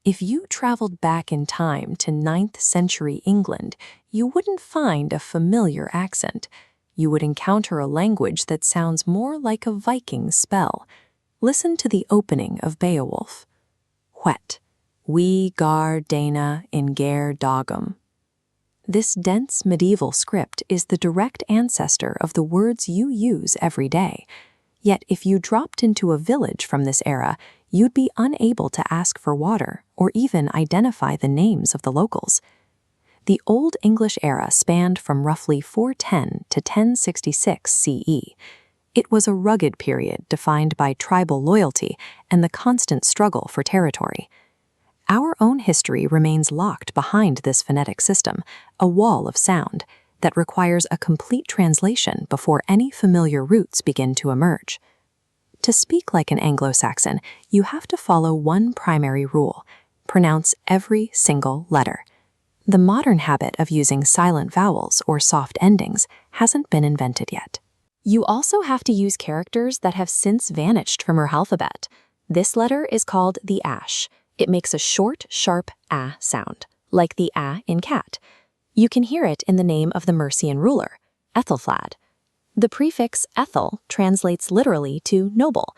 If you traveled back in time to 9th century England, you wouldn't find a familiar accent. You would encounter a language that sounds more like a Viking spell. Listen to the opening of Beowulf. Whet, we gar dana in ger dogum. This dense medieval script is the direct ancestor of the words you use every day. Yet if you dropped into a village from this era, you'd be unable to ask for water or even identify the names of the locals. The Old English era spanned from roughly 410 to 1066 CE. It was a rugged period defined by tribal loyalty and the constant struggle for territory. Our own history remains locked behind this phonetic system, a wall of sound, that requires a complete translation before any familiar roots begin to emerge. To speak like an Anglo Saxon, you have to follow one primary rule: pronounce every single letter. The modern habit of using silent vowels or soft endings hasn't been invented yet. You also have to use characters that have since vanished from our alphabet. This letter is called the ash. It makes a short, sharp ah sound, like the ah in cat. You can hear it in the name of the Mercian ruler, Ethelflad. The prefix Ethel translates literally to noble.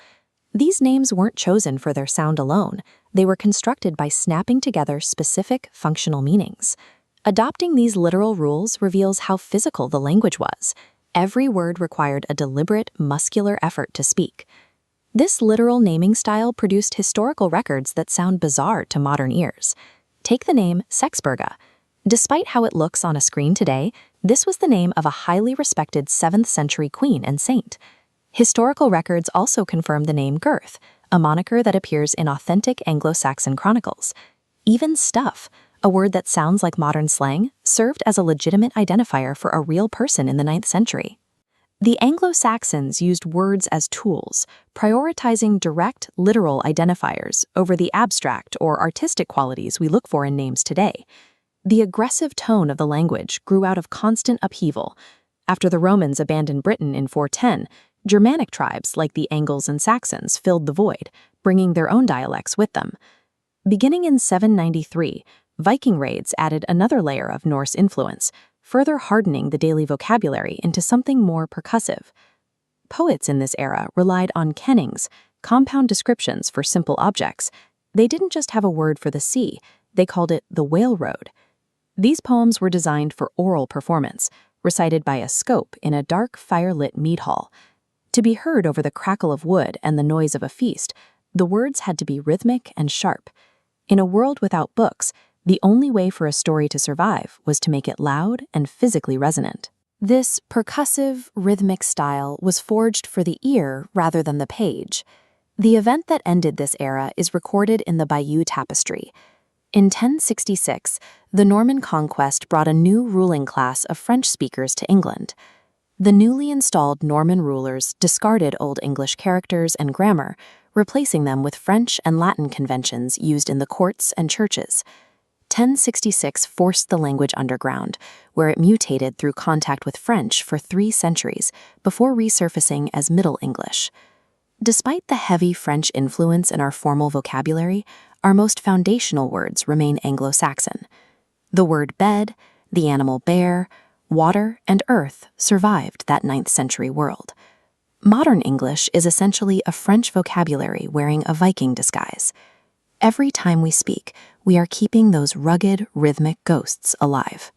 These names weren't chosen for their sound alone. They were constructed by snapping together specific functional meanings. Adopting these literal rules reveals how physical the language was. Every word required a deliberate, muscular effort to speak. This literal naming style produced historical records that sound bizarre to modern ears. Take the name Sexburga. Despite how it looks on a screen today, this was the name of a highly respected 7th century queen and saint. Historical records also confirm the name Girth, a moniker that appears in authentic Anglo-Saxon chronicles. Even stuff, a word that sounds like modern slang, served as a legitimate identifier for a real person in the 9th century. The Anglo-Saxons used words as tools, prioritizing direct, literal identifiers over the abstract or artistic qualities we look for in names today. The aggressive tone of the language grew out of constant upheaval. After the Romans abandoned Britain in 410, Germanic tribes like the Angles and Saxons filled the void, bringing their own dialects with them. Beginning in 793, Viking raids added another layer of Norse influence, further hardening the daily vocabulary into something more percussive. Poets in this era relied on kennings, compound descriptions for simple objects. They didn't just have a word for the sea, they called it the whale road. These poems were designed for oral performance, recited by a scope in a dark, fire-lit mead hall. To be heard over the crackle of wood and the noise of a feast, the words had to be rhythmic and sharp. In a world without books, the only way for a story to survive was to make it loud and physically resonant. This percussive, rhythmic style was forged for the ear rather than the page. The event that ended this era is recorded in the Bayeux Tapestry. In 1066, the Norman conquest brought a new ruling class of French speakers to England. The newly installed Norman rulers discarded Old English characters and grammar, replacing them with French and Latin conventions used in the courts and churches. 1066 forced the language underground, where it mutated through contact with French for 3 centuries before resurfacing as Middle English. Despite the heavy French influence in our formal vocabulary, our most foundational words remain Anglo-Saxon. The word bed, the animal bear, water, and earth survived that 9th century world. Modern English is essentially a French vocabulary wearing a Viking disguise. Every time we speak, we are keeping those rugged, rhythmic ghosts alive.